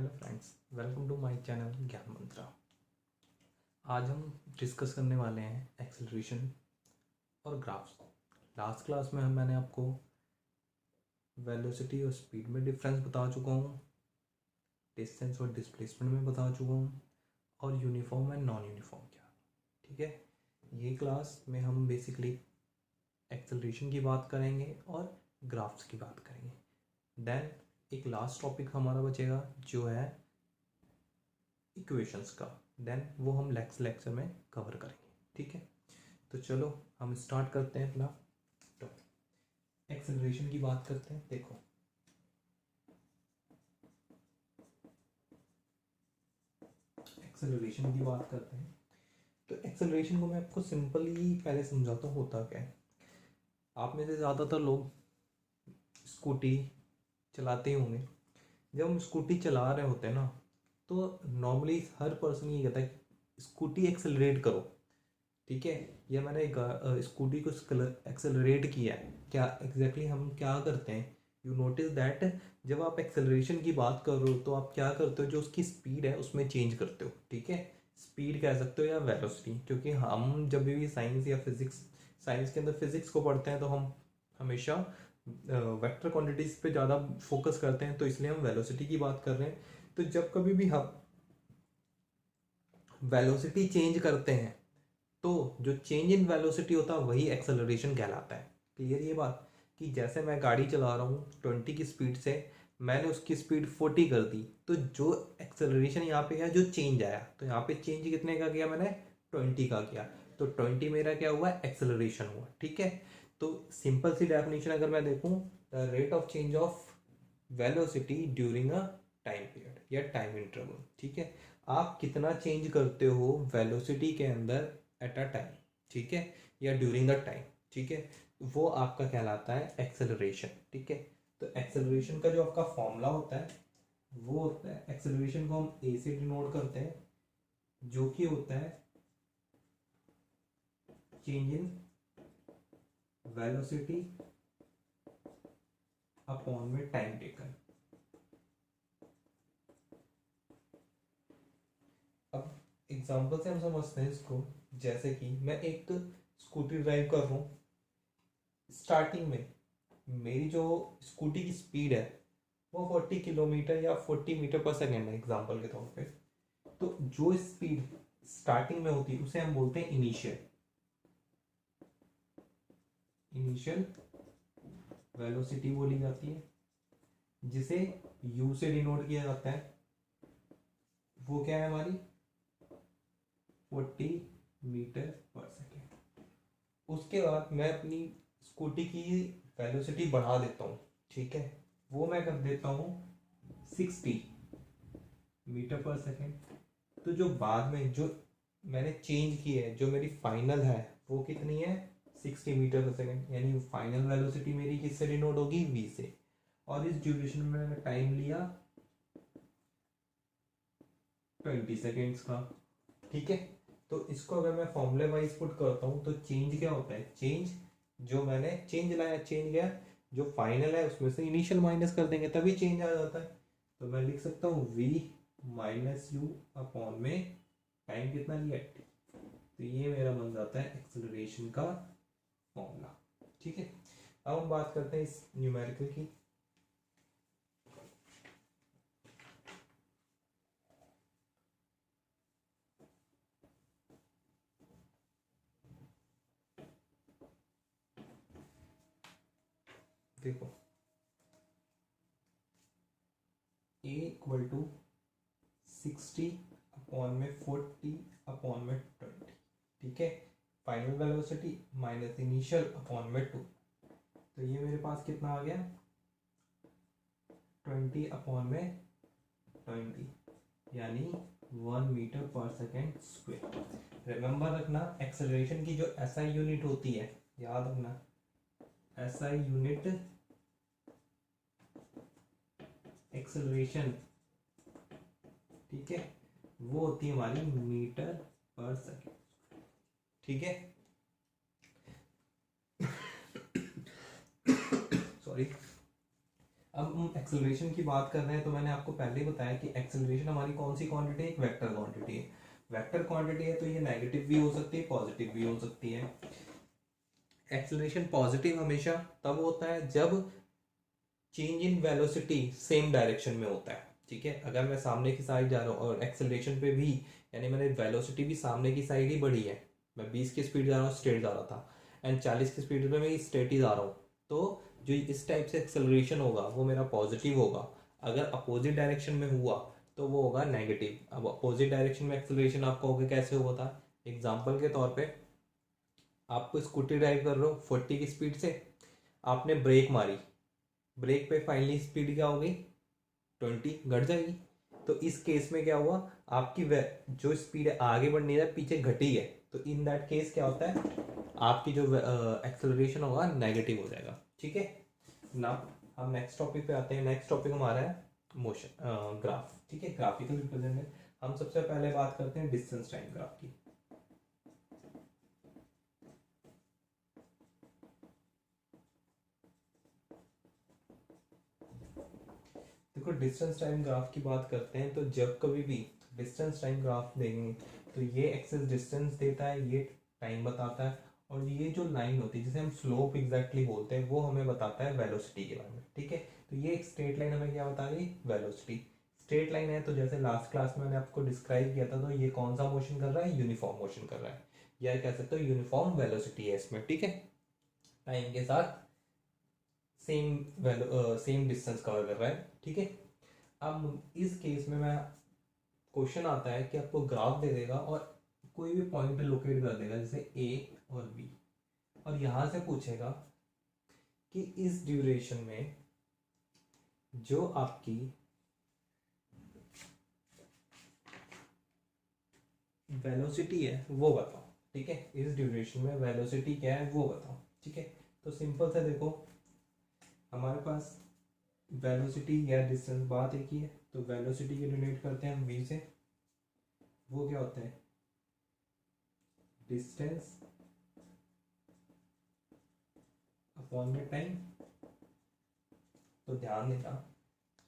Hello friends, welcome to my channel Gyan Mantra. आज हम discuss करने वाले हैं एक्सेलरेशन और ग्राफ्स। लास्ट क्लास में मैंने आपको वेलोसिटी और स्पीड में डिफरेंस बता चुका हूँ, डिस्टेंस और डिस्प्लेसमेंट में बता चुका हूँ, और यूनिफॉर्म एंड नॉन यूनिफॉर्म क्या। ठीक है, ये क्लास में हम बेसिकली एक्सेलरेशन की बात करेंगे और ग्राफ्स की बात करेंगे। देन एक लास्ट टॉपिक हमारा बचेगा जो है इक्वेशंस का, देन वो हम लेक्चर में कवर करेंगे। ठीक है, तो चलो हम स्टार्ट करते हैं अपना टॉपिक। एक्सेलरेशन की बात करते हैं। देखो, एक्सेलरेशन की बात करते हैं तो एक्सेलरेशन को मैं आपको सिंपली पहले समझाता हूँ होता क्या है। आप में से ज़्यादातर लोग स्कूटी चलाते ही होंगे। जब हम स्कूटी चला रहे होते हैं ना, तो नॉर्मली हर पर्सन ये कहता है स्कूटी एक्सेलरेट करो। ठीक है, या मैंने स्कूटी को एक्सेलरेट किया है। क्या एग्जैक्टली हम क्या करते हैं, यू नोटिस दैट जब आप एक्सेलरेशन की बात कर रहे हो तो आप क्या करते हो, जो उसकी स्पीड है उसमें चेंज करते हो। ठीक है, स्पीड कह सकते हो या वेलोसिटी, क्योंकि हम जब भी साइंस या फिजिक्स, साइंस के अंदर फिजिक्स को पढ़ते हैं तो हम हमेशा वेक्टर क्वांटिटीज पे ज़्यादा फोकस करते हैं, तो इसलिए हम वेलोसिटी की बात कर रहे हैं। तो जब कभी भी हम वेलोसिटी चेंज करते हैं तो जो चेंज इन वेलोसिटी होता है वही एक्सेलरेशन कहलाता है। क्लियर ये बात, कि जैसे मैं गाड़ी चला रहा हूँ 20 की स्पीड से, मैंने उसकी स्पीड 40 कर दी, तो जो एक्सेलरेशन यहाँ पे है, जो चेंज आया, तो यहाँ पे चेंज कितने का किया मैंने, 20 का किया, तो 20 मेरा क्या हुआ, एक्सेलरेशन हुआ। ठीक है, तो सिंपल सी डेफिनेशन अगर मैं देखूँ, the rate of change of velocity during a time period या टाइम इंटरवल। ठीक है, आप कितना चेंज करते हो वेलोसिटी के अंदर एट अ टाइम, ठीक है, या ड्यूरिंग द टाइम, ठीक है, वो आपका कहलाता है एक्सेलरेशन। ठीक है, तो एक्सेलरेशन का जो आपका फॉर्मूला होता है वो होता है, एक्सेलरेशन को हम ए से डिनोट करते हैं, जो कि होता है चेंज इन वेलोसिटी अपॉन में टाइम टेकन। अब एग्जांपल से हम समझते हैं इसको, जैसे कि मैं एक स्कूटी ड्राइव कर रहा हूँ। स्टार्टिंग में मेरी जो स्कूटी की स्पीड है वो 40 किलोमीटर या 40 मीटर पर सेकेंड है एग्जांपल के तौर पे। तो जो स्पीड स्टार्टिंग में होती है उसे हम बोलते हैं इनिशियल इनिशियल वेलोसिटी बोली जाती है, जिसे यू से डिनोट किया जाता है। वो क्या है हमारी 40 मीटर पर सेकेंड। उसके बाद मैं अपनी स्कूटी की वेलोसिटी बढ़ा देता हूँ। ठीक है, वो मैं कर देता हूँ 60 मीटर पर सेकेंड। तो जो बाद में जो मैंने चेंज की है, जो मेरी फाइनल है, वो कितनी है 60 मीटर पर सेकेंड, यानी फाइनल वेलोसिटी मेरी किससे डिनोट होगी, v से। और इस ड्यूरेशन में मैंने टाइम लिया 20 सेकेंड्स का। ठीक है, तो इसको अगर मैं फॉर्मूले वाइज पुट करता हूँ तो चेंज क्या होता है, चेंज जो मैंने चेंज लाया, चेंज गया, जो फाइनल है उसमें से इनिशियल माइनस कर देंगे तभी चेंज आ जाता है। तो मैं लिख सकता हूँ v माइनस यू अपॉन में टाइम कितना लिया, तो ये मेरा बन जाता है एक्सेलरेशन का फॉर्मूला। ठीक है, अब हम बात करते हैं इस न्यूमेरिकल की। देखो, a इक्वल टू 60 अपॉन में 40 अपॉन में 20। ठीक है, final velocity minus initial upon में 2, तो ये मेरे पास कितना आ गया 20 अपॉन में 20, यानी 1 मीटर पर सेकेंड स्क्वायर। रिमेंबर रखना, एक्सेलरेशन की जो एसआई यूनिट होती है, याद रखना एसआई यूनिट एक्सेलरेशन, ठीक है, वो होती है हमारी मीटर पर सेकेंड। ठीक है, सॉरी। अब हम एक्सेलरेशन की बात कर रहे हैं, तो मैंने आपको पहले ही बताया कि एक्सेलरेशन हमारी कौन सी क्वांटिटी है, एक वेक्टर क्वांटिटी है। वेक्टर क्वांटिटी है तो ये नेगेटिव भी हो सकती है, पॉजिटिव भी हो सकती है। एक्सेलरेशन पॉजिटिव हमेशा तब होता है जब change in velocity same direction में होता है। ठीक है, अगर मैं सामने की साइड जा रहा हूँ और एक्सेलरेशन पे भी, यानी मैंने वेलोसिटी भी सामने की साइड ही बढ़ी है, मैं 20 की स्पीड जा रहा हूँ, स्ट्रेट जा रहा था, एंड 40 की स्पीड पे मैं स्ट्रेट ही जा रहा हूँ, तो जो इस टाइप से एक्सेलरेशन होगा वो मेरा पॉजिटिव होगा। अगर अपोजिट डायरेक्शन में हुआ तो वो होगा नेगेटिव। अब अपोजिट डायरेक्शन में एक्सेलरेशन आपका होगा कैसे होगा था, एग्जाम्पल के तौर पे आपको स्कूटी ड्राइव कर रहे हो 40 की स्पीड से, आपने ब्रेक मारी, ब्रेक पे फाइनली स्पीड क्या हो गई, 20 घट जाएगी। तो इस केस में क्या हुआ, आपकी जो स्पीड है आगे बढ़नी है पीछे घटी है, तो इन दैट केस क्या होता है, आपकी जो एक्सेलरेशन होगा नेगेटिव हो जाएगा। ठीक है ना, हम नेक्स्ट टॉपिक पे आते हैं। नेक्स्ट टॉपिक हमारा है मोशन ग्राफ। ठीक है, ग्राफिकल रिप्रेजेंटेशन। हम सबसे पहले बात करते हैं डिस्टेंस टाइम ग्राफ की। देखो, डिस्टेंस टाइम ग्राफ की बात करते हैं तो जब कभी भी डिस्टेंस टाइम ग्राफ देंगे तो ये एक्सेस डिस्टेंस देता है, ये टाइम बताता है, और ये जो लाइन होती है जिसे हम स्लोप एग्जैक्टली बोलते हैं वो हमें बताता है वेलोसिटी के बारे में। ठीक है, तो ये एक स्ट्रेट लाइन हमें क्या बता रही है, वेलोसिटी। स्ट्रेट लाइन है तो जैसे लास्ट क्लास में मैंने आपको डिस्क्राइब किया था, तो ये कौन सा मोशन कर रहा है, यूनिफॉर्म मोशन कर रहा है, या कह सकते हो यूनिफॉर्म वेलोसिटी है इसमें। ठीक है, टाइम के साथ सेम सेम डिस्टेंस कवर कर रहा है। ठीक है, अब इस केस में मैं क्वेश्चन आता है कि आपको ग्राफ दे देगा और कोई भी पॉइंट पे लोकेट कर देगा, जैसे ए और बी, और यहां से पूछेगा कि इस ड्यूरेशन में जो आपकी वेलोसिटी है वो बताओ। ठीक है, इस ड्यूरेशन में वेलोसिटी क्या है वो बताओ। ठीक है, तो सिंपल सा देखो, हमारे पास वेलोसिटी या डिस्टेंस बात एक ही है, तो वेलोसिटी को डिनोट करते हैं हम v से। वो क्या होता है, डिस्टेंस अपॉन में टाइम। तो ध्यान देना,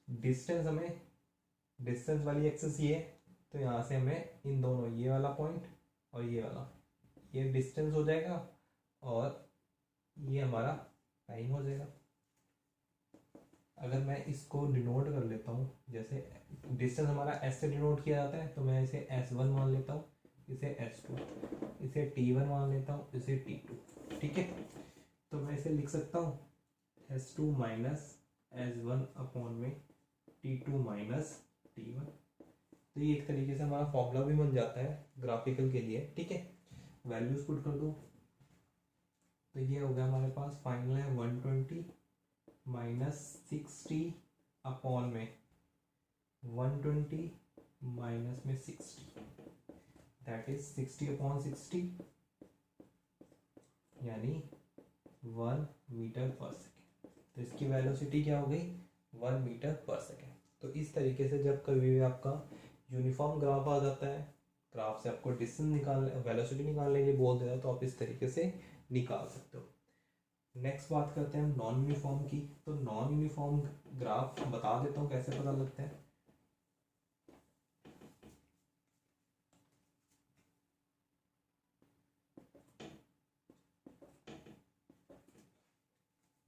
डिस्टेंस हमें, डिस्टेंस वाली एक्सेस ये है, तो यहाँ से हमें इन दोनों, ये वाला पॉइंट और ये वाला, ये डिस्टेंस हो जाएगा और ये हमारा टाइम हो जाएगा। अगर मैं इसको डिनोट कर लेता हूँ, जैसे डिस्टेंस हमारा एस से डिनोट किया जाता है, तो मैं इसे S1 मान लेता हूँ, इसे S2, इसे T1 मान लेता हूँ, इसे T2। ठीक है, तो मैं इसे लिख सकता हूँ S2 माइनस S1 अपॉन में T2 माइनस T1। तो ये एक तरीके से हमारा फॉर्मूला भी बन जाता है ग्राफिकल के लिए। ठीक है, वैल्यूज पुट कर दो, तो ये हो गया हमारे पास, फाइनल है 120 माइनस 60 अपॉन में 120 माइनस में 60, दैट इज 60 अपॉन 60, यानी 1 मीटर पर सेकेंड। तो इसकी वेलोसिटी क्या हो गई, 1 मीटर पर सेकेंड। तो इस तरीके से जब कभी भी आपका यूनिफॉर्म ग्राफ आ जाता है, ग्राफ से आपको डिस्टेंस निकाल, वेलोसिटी निकालने के लिए बोल देता है, तो आप इस तरीके से निकाल सकते हो। नेक्स्ट बात करते हैं हम नॉन यूनिफॉर्म की। तो नॉन यूनिफॉर्म ग्राफ बता देता हूँ कैसे पता लगता है।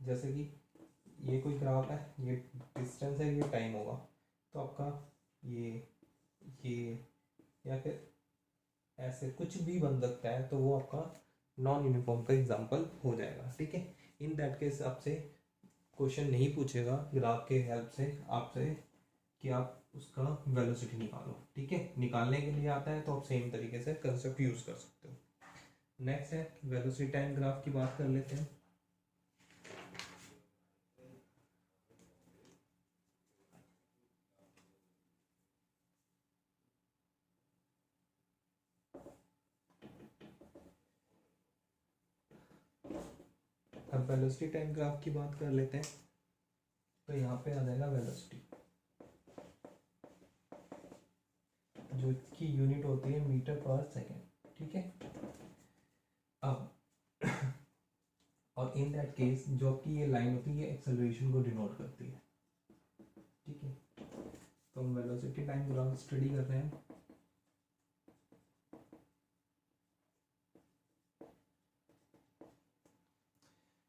जैसे कि ये कोई ग्राफ है, ये डिस्टेंस है, ये टाइम होगा, तो आपका ये या फिर ऐसे कुछ भी बन सकता है, तो वो आपका नॉन यूनिफॉर्म का एग्जांपल हो जाएगा। ठीक है, इन दैट केस आपसे क्वेश्चन नहीं पूछेगा ग्राफ के हेल्प से आपसे कि आप उसका वेलोसिटी निकालो। ठीक है, निकालने के लिए आता है तो आप सेम तरीके से कंसेप्ट यूज कर सकते हो। नेक्स्ट है वेलोसिटी टाइम ग्राफ की बात कर लेते हैं। अब वेलोसिटी टाइम ग्राफ की बात कर लेते हैं, तो यहाँ पे आ जाएगा वेलोसिटी, जो इसकी यूनिट होती है मीटर पर सेकेंड। ठीक है, अब और इन दैट केस जो आपकी ये लाइन होती है ये एक्सेलरेशन को डिनोट करती है। तो हम वेलोसिटी टाइम ग्राफ स्टडी कर रहे हैं।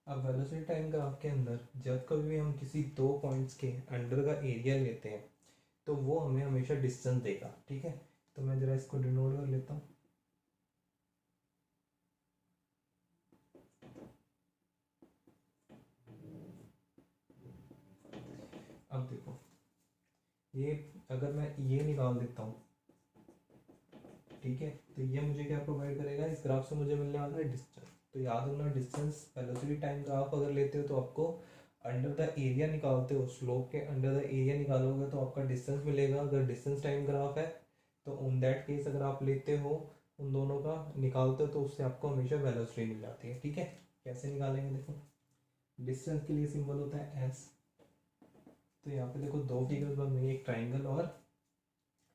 अब वेलोसिटी टाइम ग्राफ के अंदर जब कभी भी हम किसी दो पॉइंट्स के अंडर का एरिया लेते हैं तो वो हमें हमेशा डिस्टेंस देगा, ठीक है। तो मैं जरा इसको डिनोट कर लेता हूँ। अब देखो, ये अगर मैं ये निकाल देता हूँ, ठीक है, तो ये मुझे क्या प्रोवाइड करेगा, इस ग्राफ से मुझे मिलने वाला है डिस्टेंस। तो याद रखना, डिस्टेंस वेलोसिटी टाइम ग्राफ अगर लेते हो तो आपको अंडर द एरिया निकालते हो, स्लोप के अंडर द एरिया निकालोगे तो आपका डिस्टेंस मिलेगा। अगर डिस्टेंस टाइम ग्राफ है तो उन दैट केस अगर आप लेते हो उन दोनों का निकालते हो तो उससे आपको हमेशा वेलोसिटी मिल जाती है, ठीक है। कैसे निकालेंगे, देखो डिस्टेंस के लिए सिंबल होता है एस। तो यहाँ पे देखो दो फिगर्स बन रही है, एक ट्राइंगल और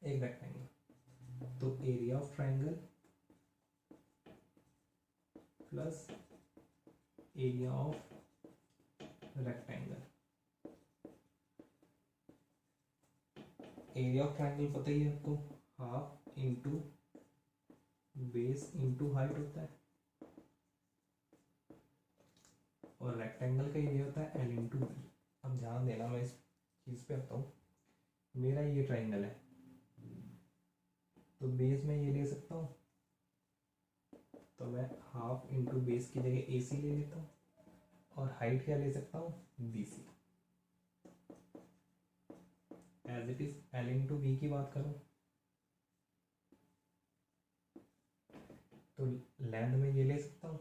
एक रेक्टेंगल। तो area of triangle plus area of rectangle. Area of triangle पता ही है आपको, half into base into height होता है, और रेक्टेंगल का एरिया होता है एल इंटू बी। अब ध्यान देना, मैं इस चीज़ पे आता हूँ। मेरा ये ट्राइंगल है तो बेस में ये ले सकता हूँ, तो मैं हाफ इंटू बेस की जगह ए सी ले लेता हूँ, और हाइट क्या ले सकता हूँ, B C. As it is L into B की बात करूँ तो लेंथ में ये ले सकता हूँ,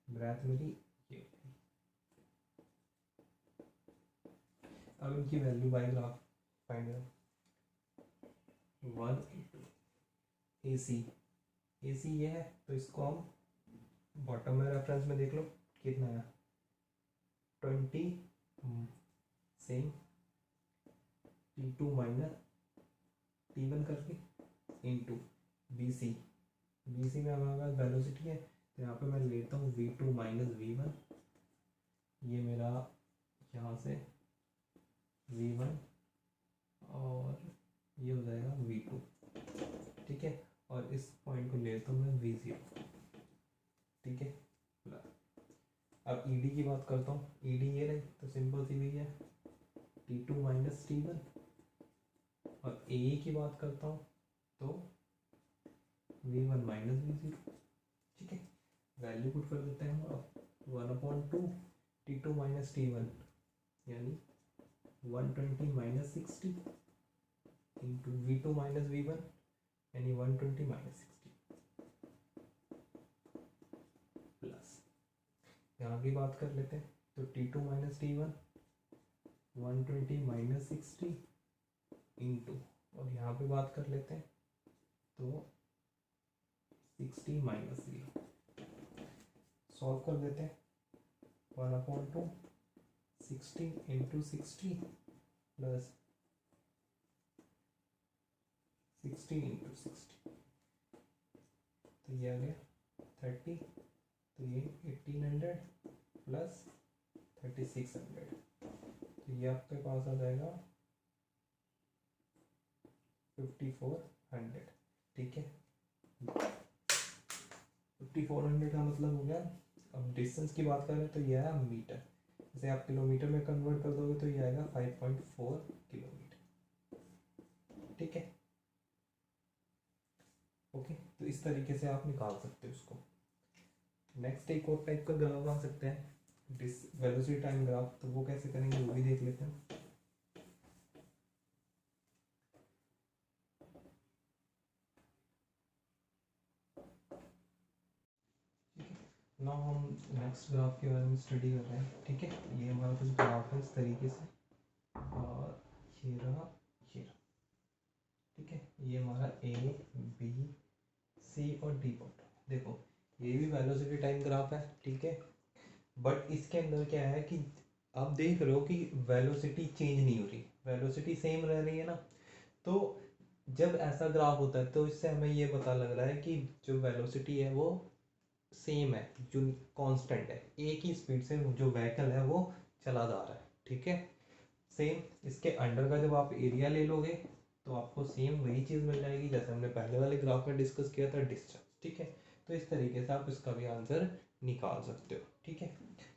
ब्रेथ मेरी ये। अब इनकी वैल्यू बाय ग्राफ फाइंड करो। 1 इंटू ए सी ये है, तो इसको हम बॉटम में रेफरेंस में देख लो कितना है, 20 सेम T2 माइनस T1 करके इंटू बी सी में हमारा वेलोसिटी है, तो यहाँ पे मैं लेता हूँ V2 माइनस V1। ये मेरा यहाँ से V1 और ये हो जाएगा V2, ठीक है। और इस पॉइंट को लेता हूँ मैं V0, ठीक है। अब ED की बात करता हूँ, ED ये रही, तो सिंपल सी भी है T2 माइनस T1। और AE की बात करता हूँ तो V1 माइनस V0, ठीक है। वैल्यू पुट कर देते हैं हम। अब 1/2 T2 माइनस T1 यानी 120 minus 60 into V2 minus V1 यानी 120 माइनस 60 प्लस यहाँ की बात कर लेते हैं, तो T2 minus T1 120 minus 60 into, और यहाँ पे बात कर लेते हैं तो 60 माइनस 0। सॉल्व कर देते हैं, 1/2 60 इंटू 60 प्लस 60 इंटू 60, तो ये आ गया 30, तो ये 1800 प्लस 3600, तो ये आपके पास आ जाएगा 5400, ठीक है। 5400 का मतलब हो गया। अब डिस्टेंस की बात करें तो यह है मीटर, जैसे आप किलोमीटर में कन्वर्ट कर दोगे तो ये आएगा 5.4 किलोमीटर, ठीक है। ओके, तो इस तरीके से आप निकाल सकते हो उसको। नेक्स्ट एक और टाइप का ग्राफ आ सकते हैं, वेलोसिटी टाइम ग्राफ, तो वो कैसे करेंगे वो भी देख लेते हैं। ना हम नेक्स्ट ग्राफ के बारे में स्टडी कर रहे हैं, ठीक है। ये हमारा कुछ ग्राफ है इस तरीके से, और ये रहा, ठीक है। ये हमारा A B C और D पॉइंट। देखो ये भी वेलोसिटी टाइम ग्राफ है, ठीक है, बट इसके अंदर क्या है कि आप देख रहे हो कि वेलोसिटी चेंज नहीं हो रही, वेलोसिटी सेम रह रही है ना। तो जब ऐसा ग्राफ होता है तो इससे हमें ये पता लग रहा है कि जो वेलोसिटी है वो सेम है, जो कांस्टेंट है, एक ही स्पीड से जो व्हीकल है वो चला जा रहा है, ठीक है। सेम इसके अंडर का जब आप एरिया ले लोगे तो आपको सेम वही चीज़ मिल जाएगी जैसे हमने पहले वाले ग्राफ में डिस्कस किया था, डिस्टेंस। ठीक है, तो इस तरीके से आप इसका भी आंसर निकाल सकते हो। ठीक है,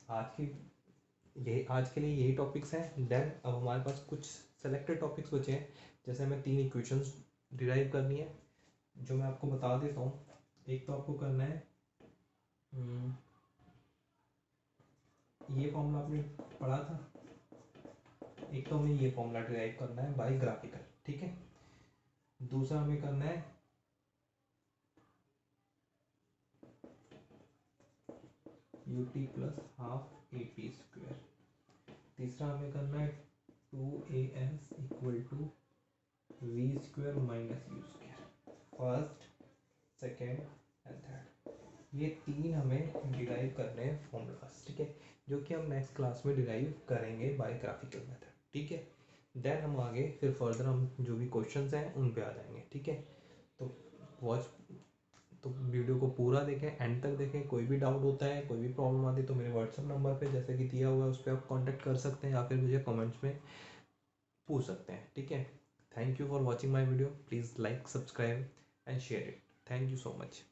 आज के लिए यही टॉपिक्स हैं। देन अब हमारे पास कुछ सेलेक्टेड टॉपिक्स बचे हैं, जैसे हमें 3 इक्वेशंस डिराइव करनी है, जो मैं आपको बता देता हूँ। एक तो आपको करना है ये फॉर्मूला आपने पढ़ा था, एक तो हमें ये फॉर्मूला डिराइव करना है बाय ग्राफिकल। ठीक है, दूसरा हमें करना है ut plus half a p square. तीसरा हमें करना है 2as equal to v square minus u square. First, second and third, ये 3 हमें डिराइव करने हैं फॉर्मूलाज। ठीक है, जो कि हम नेक्स्ट क्लास में डिराइव करेंगे बाय ग्राफिकल मेथड। ठीक है, देन हम आगे फिर फर्दर हम जो भी क्वेश्चंस हैं उन पे आ जाएंगे। ठीक है, तो वॉच तो वीडियो को पूरा देखें, एंड तक देखें। कोई भी डाउट होता है, कोई भी प्रॉब्लम आती है तो मेरे व्हाट्सएप नंबर पे जैसे कि दिया हुआ है उस पर आप कांटेक्ट कर सकते हैं या फिर मुझे कमेंट्स में पूछ सकते हैं। ठीक है, thank you for watching my video. Please like, subscribe and share it. Thank you so much.